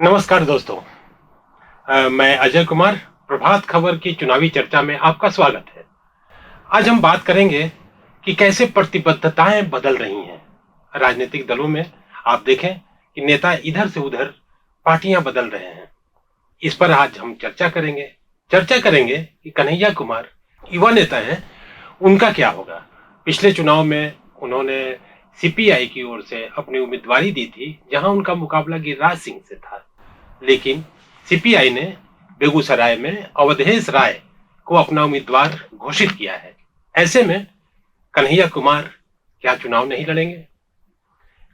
नमस्कार दोस्तों। मैं अजय कुमार। प्रभात खबर की चुनावी चर्चा में आपका स्वागत है। आज हम बात करेंगे कि कैसे प्रतिबद्धताएं बदल रही हैं राजनीतिक दलों में। आप देखें कि नेता इधर से उधर पार्टियां बदल रहे हैं। इस पर आज हम चर्चा करेंगे कि कन्हैया कुमार युवा नेता हैं, उनका क्या होगा। पिछले चुनाव में उन्होंने सीपीआई की ओर से अपनी उम्मीदवारी दी थी, जहां उनका मुकाबला गिरिराज सिंह से था, लेकिन सीपीआई ने बेगूसराय में अवधेश राय को अपना उम्मीदवार घोषित किया है। ऐसे में कन्हैया कुमार क्या चुनाव नहीं लड़ेंगे?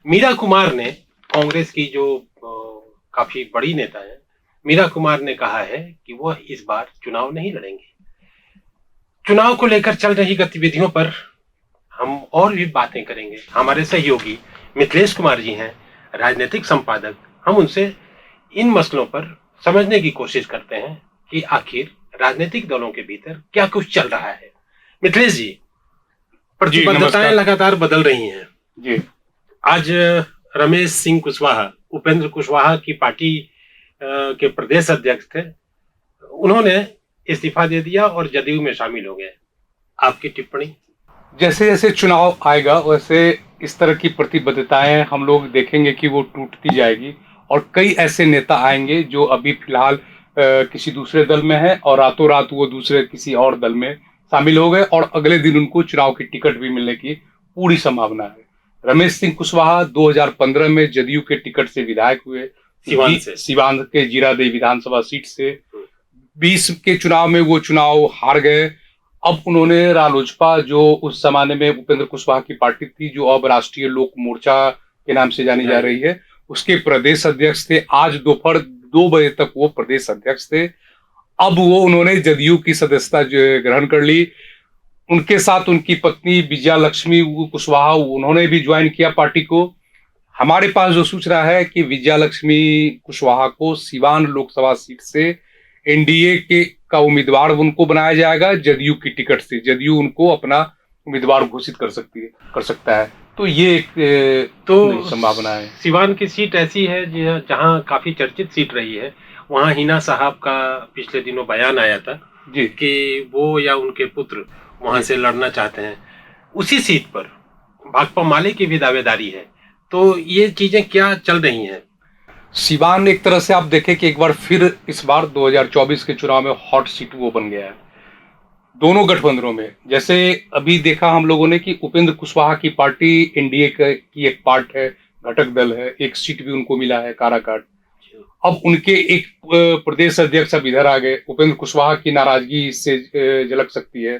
मीरा कुमार ने, कांग्रेस की जो काफी बड़ी नेता है, मीरा कुमार ने कहा है कि वह इस बार चुनाव नहीं लड़ेंगे। चुनाव को लेकर चल रही गतिविधियों पर हम और भी बातें करेंगे। हमारे सहयोगी मिथिलेश कुमार जी हैं, राजनीतिक संपादक। हम उनसे इन मसलों पर समझने की कोशिश करते हैं कि आखिर राजनीतिक दलों के भीतर क्या कुछ चल रहा है। मिथिलेश जी, प्रतिबद्धताएं लगातार बदल रही हैं जी। आज रमेश सिंह कुशवाहा, उपेंद्र कुशवाहा की पार्टी के प्रदेश अध्यक्ष थे, उन्होंने इस्तीफा दे दिया और जदयू में शामिल हो गए। आपकी टिप्पणी? जैसे जैसे चुनाव आएगा वैसे इस तरह की प्रतिबद्धताएं हम लोग देखेंगे कि वो टूटती जाएगी और कई ऐसे नेता आएंगे जो अभी फिलहाल किसी दूसरे दल में है और रातों रात वो दूसरे किसी और दल में शामिल हो गए और अगले दिन उनको चुनाव की टिकट भी मिलने की पूरी संभावना है। रमेश सिंह कुशवाहा 2015 में जदयू के टिकट से विधायक हुए, सिवान के जीरादेई विधानसभा सीट से। 20 के चुनाव में वो चुनाव हार गए। अब उन्होंने रालोजपा, जो उस जमाने में उपेंद्र कुशवाहा की पार्टी थी, जो अब राष्ट्रीय लोक मोर्चा के नाम से जानी जा रही है, उसके प्रदेश अध्यक्ष थे। आज दोपहर 2 बजे तक वो प्रदेश अध्यक्ष थे। अब वो उन्होंने जदयू की सदस्यता ग्रहण कर ली। उनके साथ उनकी पत्नी विजया लक्ष्मी कुशवाहा, उन्होंने भी ज्वाइन किया पार्टी को। हमारे पास जो सूचना है कि विजया लक्ष्मी कुशवाहा को सिवान लोकसभा सीट से एनडीए के का उम्मीदवार उनको बनाया जाएगा। जदयू की टिकट से जदयू उनको अपना उम्मीदवार घोषित कर सकता है। तो ये एक संभावना है। सिवान की सीट ऐसी है जहां काफी चर्चित सीट रही है। वहां हिना साहब का पिछले दिनों बयान आया था जी कि वो या उनके पुत्र वहां से लड़ना चाहते हैं। उसी सीट पर भाकपा माले की भी दावेदारी है। तो ये चीजें क्या चल रही हैं? सिवान एक तरह से आप देखें कि एक बार फिर इस बार 2024 के चुनाव में हॉट सीट वो बन गया है दोनों गठबंधनों में। जैसे अभी देखा हम लोगों ने कि उपेंद्र कुशवाहा की पार्टी एनडीए की एक पार्ट है, घटक दल है। एक सीट भी उनको मिला है, काराकाट। अब उनके एक प्रदेश अध्यक्ष अब इधर आ गए। उपेंद्र कुशवाहा की नाराजगी इससे झलक सकती है।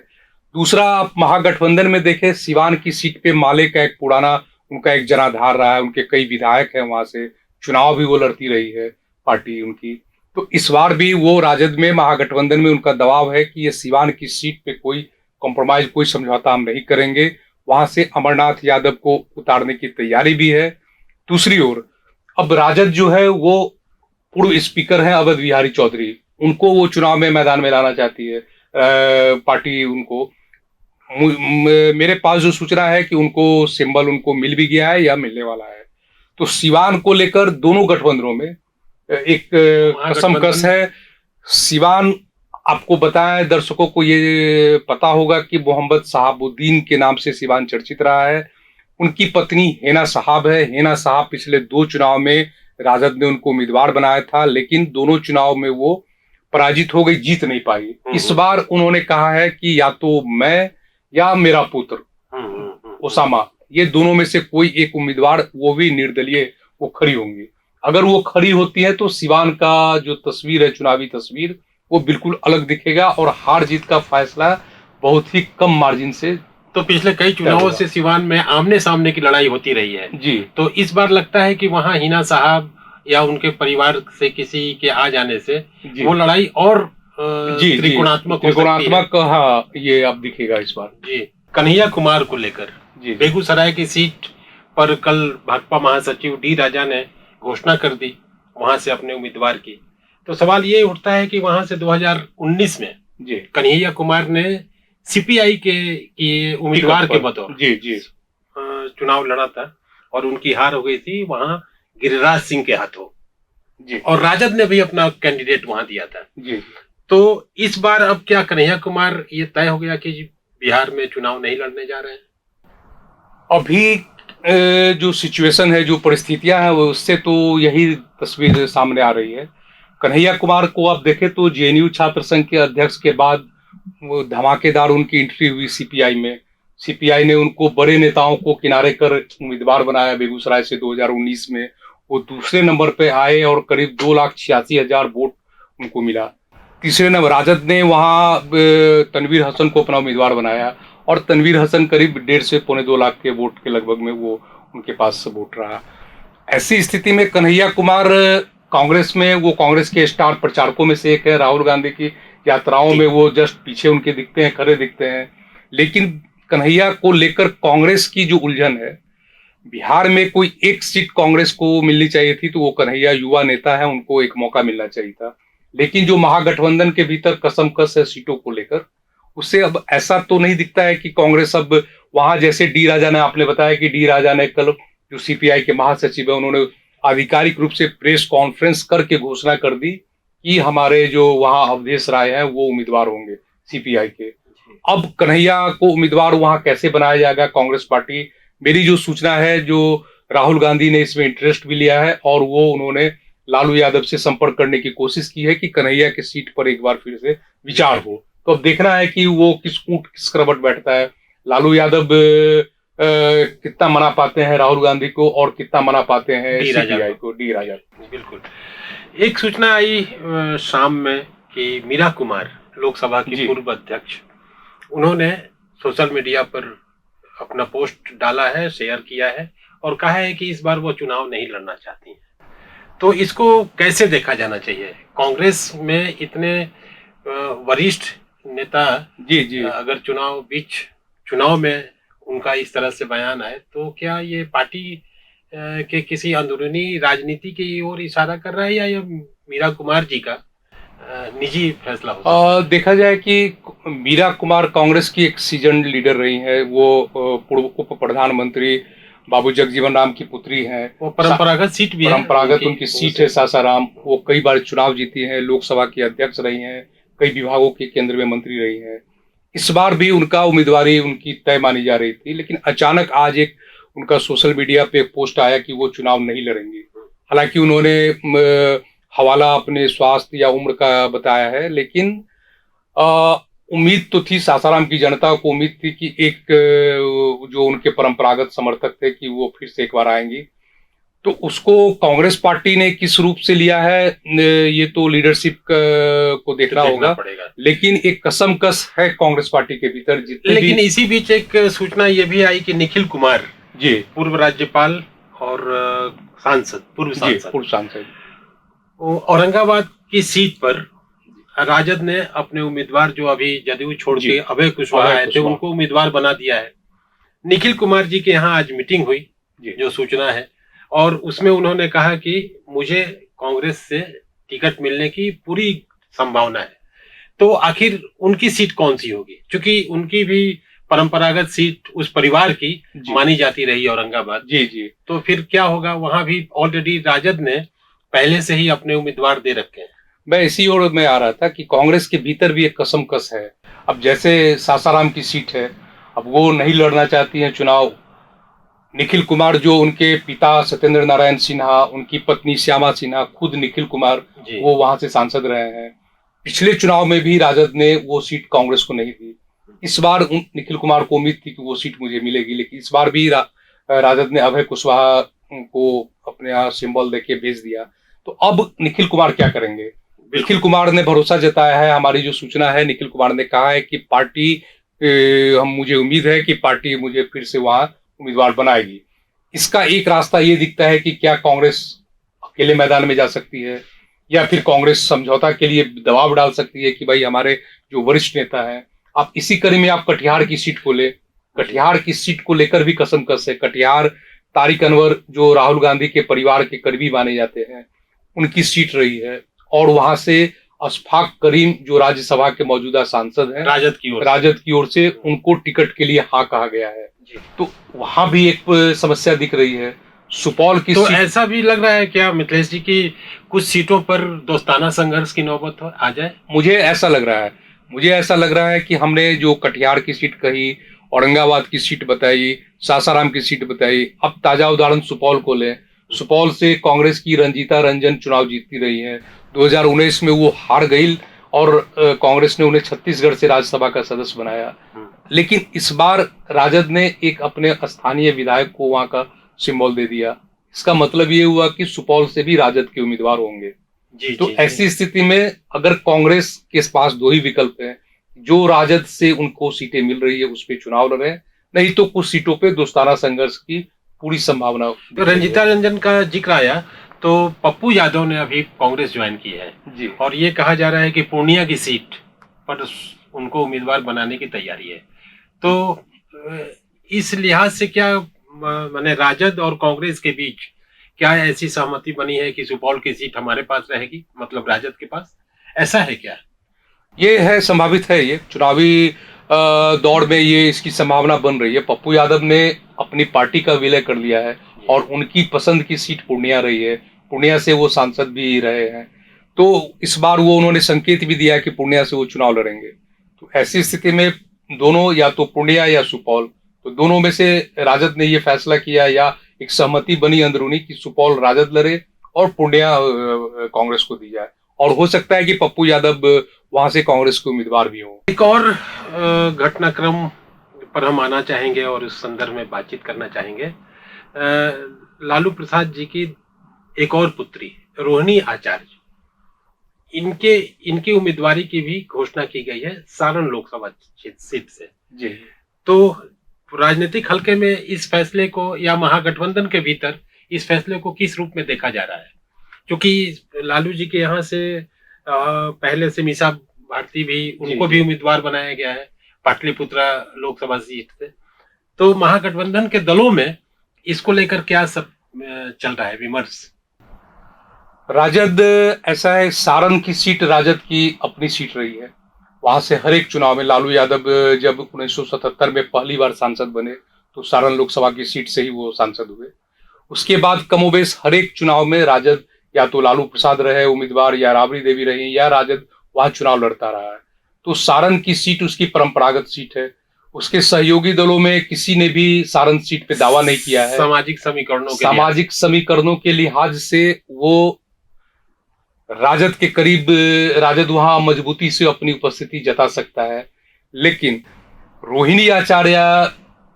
दूसरा, आप महागठबंधन में देखें, सिवान की सीट पे माले का एक पुराना उनका एक जनाधार रहा है। उनके कई विधायक हैं वहां से, चुनाव भी वो लड़ती रही है पार्टी उनकी। तो इस बार भी वो राजद में, महागठबंधन में उनका दबाव है कि ये सिवान की सीट पे कोई कॉम्प्रोमाइज, कोई समझौता हम नहीं करेंगे। वहां से अमरनाथ यादव को उतारने की तैयारी भी है। दूसरी ओर अब राजद जो है वो पूर्व स्पीकर हैं अवध बिहारी चौधरी, उनको वो चुनाव में मैदान में लाना चाहती है पार्टी उनको। मेरे पास जो सूचना है कि उनको सिंबल उनको मिल भी गया है या मिलने वाला है। तो सिवान को लेकर दोनों गठबंधनों में एक कसमकस है। सिवान, आपको बताएं, दर्शकों को ये पता होगा कि मोहम्मद शहाबुद्दीन के नाम से सिवान चर्चित रहा है। उनकी पत्नी हेना साहब है। हेना साहब पिछले 2 चुनाव में राजद ने उनको उम्मीदवार बनाया था, लेकिन दोनों चुनाव में वो पराजित हो गई, जीत नहीं पाई। इस बार उन्होंने कहा है कि या तो मैं या मेरा पुत्र ओसामा, ये दोनों में से कोई एक उम्मीदवार, वो भी निर्दलीय, वो खड़ी होंगी। अगर वो खड़ी होती है तो सिवान का जो तस्वीर है, चुनावी तस्वीर, वो बिल्कुल अलग दिखेगा और हार जीत का फैसला बहुत ही कम मार्जिन से। तो पिछले कई चुनावों से सिवान में आमने सामने की लड़ाई होती रही है जी। तो इस बार लगता है कि वहां हिना साहब या उनके परिवार से किसी के आ जाने से वो लड़ाई और त्रिकोणात्मक, हाँ, ये अब दिखेगा इस बार। जी। कन्हैया कुमार को लेकर बेगूसराय की सीट पर कल भाकपा महासचिव डी राजा ने घोषणा कर दी वहां से अपने उम्मीदवार की। तो सवाल ये उठता है कि वहां से 2019 में कन्हैया कुमार ने सीपीआई के उम्मीदवार के बतौर चुनाव लड़ा था और उनकी हार हो गई थी वहां गिरिराज सिंह के हाथों। जी और राजद ने भी अपना कैंडिडेट वहां दिया था। जी। तो इस बार अब क्या कन्हैया कुमार ये तय हो गया कि बिहार में चुनाव नहीं लड़ने जा रहे हैं? अभी जो सिचुएशन है, जो परिस्थितियां हैं, वो उससे तो यही तस्वीर सामने आ रही है। कन्हैया कुमार को आप देखें तो जेएनयू छात्र संघ के अध्यक्ष के बाद वो धमाकेदार उनकी एंट्री हुई सीपीआई में। सीपीआई ने उनको बड़े नेताओं को किनारे कर उम्मीदवार बनाया बेगूसराय से 2019 में। वो दूसरे नंबर पे आए और करीब 2,86,000 वोट उनको मिला। तीसरे नंबर राजद ने वहाँ तनवीर हसन को अपना उम्मीदवार बनाया और तनवीर हसन करीब 1.5 से पौने 2 लाख के वोट के लगभग में वो उनके पास वोट रहा। ऐसी स्थिति में कन्हैया कुमार कांग्रेस में, वो कांग्रेस के स्टार प्रचारकों में से एक है। राहुल गांधी की यात्राओं में वो जस्ट पीछे उनके दिखते हैं, खड़े दिखते हैं। लेकिन कन्हैया को लेकर कांग्रेस की जो उलझन है, बिहार में कोई एक सीट कांग्रेस को मिलनी चाहिए थी, तो वो कन्हैया युवा नेता है, उनको एक मौका मिलना चाहिए था। लेकिन जो महागठबंधन के भीतर कसमकस है सीटों को लेकर, उससे अब ऐसा तो नहीं दिखता है कि कांग्रेस अब वहां, जैसे डी राजा ने, आपने बताया कि डी राजा ने कल, जो सीपीआई के महासचिव है, उन्होंने आधिकारिक रूप से प्रेस कॉन्फ्रेंस करके घोषणा कर दी कि हमारे जो वहां अवधेश राय हैं वो उम्मीदवार होंगे सीपीआई के। अब कन्हैया को उम्मीदवार वहां कैसे बनाया जाएगा कांग्रेस पार्टी, मेरी जो सूचना है, जो राहुल गांधी ने इसमें इंटरेस्ट भी लिया है और वो उन्होंने लालू यादव से संपर्क करने की कोशिश की है कि कन्हैया की सीट पर एक बार फिर से विचार हो। तो अब देखना है कि वो किस ऊंट किस करवट बैठता है। लालू यादव कितना मना पाते हैं राहुल गांधी को और कितना मना पाते हैं सीपीआई को, डी राजा को। बिल्कुल। एक सूचना आई शाम में कि मीरा कुमार, लोकसभा की पूर्व अध्यक्ष, उन्होंने सोशल मीडिया पर अपना पोस्ट डाला है, शेयर किया है और कहा है कि इस बार वो चुनाव नहीं लड़ना चाहती हैं। तो इसको कैसे देखा जाना चाहिए? कांग्रेस में इतने वरिष्ठ नेता जी अगर चुनाव में उनका इस तरह से बयान आए, तो क्या ये पार्टी के किसी अंदरूनी राजनीति की ओर इशारा कर रहा है या ये मीरा कुमार जी का निजी फैसला हो? देखा जाए कि मीरा कुमार कांग्रेस की एक सीजन लीडर रही है। वो पूर्व उप प्रधानमंत्री बाबू जगजीवन राम की पुत्री हैं। वो परंपरागत सीट भी है, परंपरागत उनकी सीट है सासाराम। वो कई बार चुनाव जीती हैं, लोकसभा की अध्यक्ष रही हैं, कई विभागों के केंद्र में मंत्री रही हैं। इस बार भी उनका उम्मीदवारी उनकी तय मानी जा रही थी, लेकिन अचानक आज एक उनका सोशल मीडिया पे एक पोस्ट आया कि वो चुनाव नहीं लड़ेंगे। हालांकि उन्होंने हवाला अपने स्वास्थ्य या उम्र का बताया है, लेकिन उम्मीद तो थी, सासाराम की जनता को उम्मीद थी कि एक जो उनके परंपरागत समर्थक थे कि वो फिर से एक बार आएंगी। तो उसको कांग्रेस पार्टी ने किस रूप से लिया है, ये तो लीडरशिप को देखना होगा। लेकिन एक कसमकस है कांग्रेस पार्टी के भीतर। लेकिन इसी बीच एक सूचना ये भी आई कि निखिल कुमार जी, पूर्व राज्यपाल और पूर्व सांसद, औरंगाबाद की सीट पर राजद ने अपने उम्मीदवार, जो अभी जदयू छोड़ के अभय कुशवाहा आए थे, उनको उम्मीदवार बना दिया है। निखिल कुमार जी के यहाँ आज मीटिंग हुई, जो सूचना है, और उसमें उन्होंने कहा कि मुझे कांग्रेस से टिकट मिलने की पूरी संभावना है। तो आखिर उनकी सीट कौन सी होगी? क्योंकि उनकी भी परंपरागत सीट उस परिवार की मानी जाती रही, औरंगाबाद। जी। तो फिर क्या होगा? वहां भी ऑलरेडी राजद ने पहले से ही अपने उम्मीदवार दे रखे हैं। मैं इसी ओर में आ रहा था कि कांग्रेस के भीतर भी एक कसमकस है। अब जैसे सासाराम की सीट है, अब वो नहीं लड़ना चाहती है चुनाव। निखिल कुमार, जो उनके पिता सत्येंद्र नारायण सिन्हा, उनकी पत्नी श्यामा सिन्हा, खुद निखिल कुमार, वो वहां से सांसद रहे हैं। पिछले चुनाव में भी राजद ने वो सीट कांग्रेस को नहीं दी। इस बार निखिल कुमार को उम्मीद थी कि वो सीट मुझे मिलेगी, लेकिन इस बार भी राजद ने अभय कुशवाहा को अपने यहाँ सिंबल देके भेज दिया। तो अब निखिल कुमार क्या करेंगे? निखिल कुमार ने भरोसा जताया है, हमारी जो सूचना है, निखिल कुमार ने कहा है कि पार्टी, मुझे उम्मीद है कि पार्टी मुझे फिर से वहां उम्मीदवार बनाएगी। इसका एक रास्ता ये दिखता है कि क्या कांग्रेस अकेले मैदान में जा सकती है, या फिर कांग्रेस समझौता के लिए दबाव डाल सकती है कि भाई हमारे जो वरिष्ठ नेता हैं, आप इसी कड़ी में आप कटिहार की सीट को ले। कटिहार की सीट को लेकर भी कसमकस है। कटिहार तारिक अनवर, जो राहुल गांधी के परिवार के करीबी माने जाते हैं, उनकी सीट रही है, और वहां से अशफाक करीम, जो राज्यसभा के मौजूदा सांसद हैं, राजद की ओर से उनको टिकट के लिए हाँ कहा गया है। तो वहां भी एक समस्या दिख रही है। सुपौल की तो सीट, ऐसा भी लग रहा है क्या मिथिलेश जी की कुछ सीटों पर दोस्ताना संघर्ष की नौबत आ जाए? मुझे ऐसा लग रहा है, कि हमने जो कटिहार की सीट कही, औरंगाबाद की सीट बताई, सासाराम की सीट बताई, अब ताजा उदाहरण सुपौल को लें। सुपौल से कांग्रेस की रंजीता रंजन चुनाव जीतती रही है। 2019 में वो हार गई और कांग्रेस ने उन्हें छत्तीसगढ़ से राज्यसभा का सदस्य बनाया। लेकिन इस बार राजद ने एक अपने स्थानीय विधायक को वहां का सिंबल दे दिया। इसका मतलब ये हुआ कि सुपौल से भी राजद के उम्मीदवार होंगे। जी तो जी ऐसी जी। स्थिति में अगर कांग्रेस के पास दो ही विकल्प हैं, जो राजद से उनको सीटें मिल रही है उस पे चुनाव लड़े, नहीं तो कुछ सीटों पे दोस्ताना संघर्ष की पूरी संभावना तो दिख रही रंजीता है। रंजन का जिक्र आया, तो पप्पू यादव ने अभी कांग्रेस ज्वाइन की है जी और ये कहा जा रहा है कि पूर्णिया की सीट पर उनको उम्मीदवार बनाने की तैयारी है। तो इस लिहाज से क्या माने राजद और कांग्रेस के बीच क्या ऐसी सहमति बनी है कि सुपौल की सीट हमारे पास रहेगी, मतलब राजद के पास? ऐसा है क्या? ये है, संभावित है, ये चुनावी दौड़ में ये इसकी संभावना बन रही है। पप्पू यादव ने अपनी पार्टी का विलय कर लिया है और उनकी पसंद की सीट पूर्णिया रही है। पूर्णिया से वो सांसद भी रहे हैं, तो इस बार वो उन्होंने संकेत भी दिया है कि पूर्णिया से वो चुनाव लड़ेंगे। तो ऐसी स्थिति में दोनों, या तो पूर्णिया या सुपौल, तो दोनों में से राजद ने ये फैसला किया, या एक सहमति बनी अंदरूनी कि सुपौल राजद लड़े और पूर्णिया कांग्रेस को दी जाए। और हो सकता है कि पप्पू यादव वहां से कांग्रेस के उम्मीदवार भी हों। एक और घटनाक्रम पर हम आना चाहेंगे और उस संदर्भ में बातचीत करना चाहेंगे। लालू प्रसाद जी की एक और पुत्री रोहिणी आचार्य, इनके इनकी उम्मीदवारी की भी घोषणा की गई है सारण लोकसभा सीट से। जी, तो राजनीतिक हलके में इस फैसले को या महागठबंधन के भीतर इस फैसले को किस रूप में देखा जा रहा है? क्योंकि लालू जी के यहाँ से पहले से मीसा भारती भी, उनको भी उम्मीदवार बनाया गया है पाटलिपुत्रा लोकसभा सीट से। तो महागठबंधन के दलों में इसको लेकर क्या सब चल रहा है विमर्श? राजद, ऐसा है, सारण की सीट राजद की अपनी सीट रही है। वहां से हर एक चुनाव में लालू यादव जब 1977 में पहली बार सांसद बने तो सारण लोकसभा की सीट से ही वो सांसद हुए। उसके बाद कमोबेश हर एक चुनाव में राजद, या तो लालू प्रसाद रहे उम्मीदवार, या राबड़ी देवी रही, या राजद वहां चुनाव लड़ता रहा है। तो सारण की सीट उसकी परंपरागत सीट है। उसके सहयोगी दलों में किसी ने भी सारण सीट पे दावा नहीं किया है। सामाजिक समीकरणों के लिहाज से वो राजद के करीब, राजद वहां मजबूती से अपनी उपस्थिति जता सकता है। लेकिन रोहिणी आचार्य,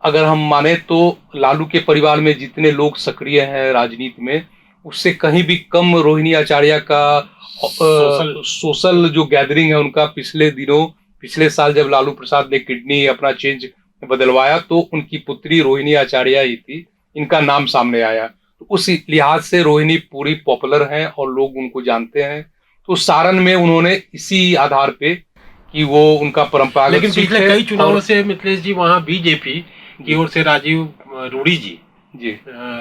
अगर हम माने तो लालू के परिवार में जितने लोग सक्रिय हैं राजनीति में, उससे कहीं भी कम रोहिणी आचार्य का सोशल जो गैदरिंग है उनका। पिछले साल जब लालू प्रसाद ने किडनी अपना चेंज बदलवाया तो उनकी पुत्री रोहिणी आचार्य ही थी, इनका नाम सामने आया। तो उस लिहाज से रोहिणी पूरी पॉपुलर हैं और लोग उनको जानते हैं। तो सारण में उन्होंने इसी आधार पे कि वो उनका परंपरागत, लेकिन पिछले कई चुनावों से मिथिलेश जी वहां बीजेपी की ओर से राजीव रूडी जी,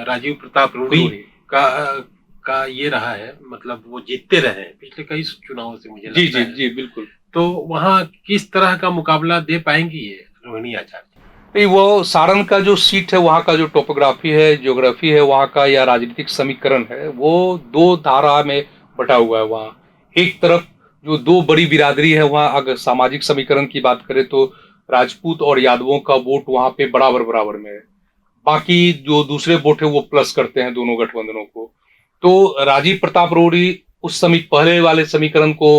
राजीव प्रताप रूडी का ये रहा है, मतलब वो जीतते रहे पिछले कई चुनावों से, मुझे लगता है। जी बिल्कुल। तो वहां किस तरह का मुकाबला दे पाएंगी ये रोहिणी आचार्य? नहीं, वो सारण का जो सीट है, वहाँ का जो टोपोग्राफी है, ज्योग्राफी है वहाँ का, या राजनीतिक समीकरण है, वो दो धारा में बटा हुआ है। वहाँ एक तरफ जो दो बड़ी बिरादरी है, वहाँ अगर सामाजिक समीकरण की बात करें तो राजपूत और यादवों का वोट वहाँ पे बराबर बराबर में है। बाकी जो दूसरे वोट है वो प्लस करते हैं दोनों गठबंधनों को। तो राजीव प्रताप रूडी उस पहले वाले समीकरण को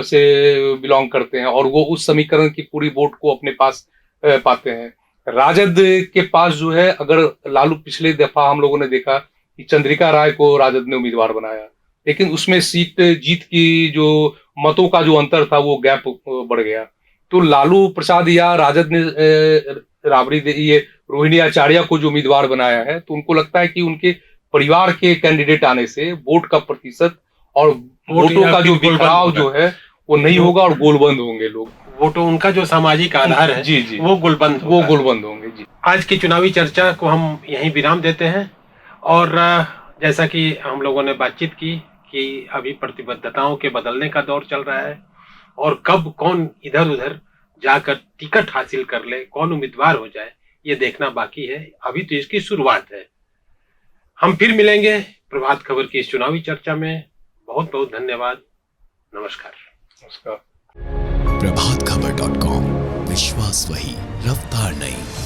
से बिलोंग करते हैं और वो उस समीकरण की पूरी वोट को अपने पास पाते हैं। राजद के पास जो है, अगर लालू, पिछले दफा हम लोगों ने देखा कि चंद्रिका राय को राजद ने उम्मीदवार बनाया, लेकिन उसमें सीट जीत की जो मतों का जो अंतर था वो गैप बढ़ गया। तो लालू प्रसाद या राजद ने राबड़ी ये रोहिणी आचार्य को जो उम्मीदवार बनाया है, तो उनको लगता है कि उनके परिवार के कैंडिडेट आने से वोट का प्रतिशत और वोटों का जो बिखराव जो है वो नहीं होगा और गोलबंद होंगे लोग। वोटों, उनका जो सामाजिक आधार है जी वो गोलबंद होंगे जी। आज की चुनावी चर्चा को हम यहीं विराम देते हैं और जैसा कि हम लोगों ने बातचीत की कि अभी प्रतिबद्धताओं के बदलने का दौर चल रहा है और कब कौन इधर उधर जाकर टिकट हासिल कर ले, कौन उम्मीदवार हो जाए, ये देखना बाकी है। अभी तो इसकी शुरुआत है। हम फिर मिलेंगे प्रभात खबर की इस चुनावी चर्चा में। बहुत बहुत धन्यवाद। नमस्कार। नमस्कार। प्रभातखबर.com, विश्वास वही, रफ्तार नहीं।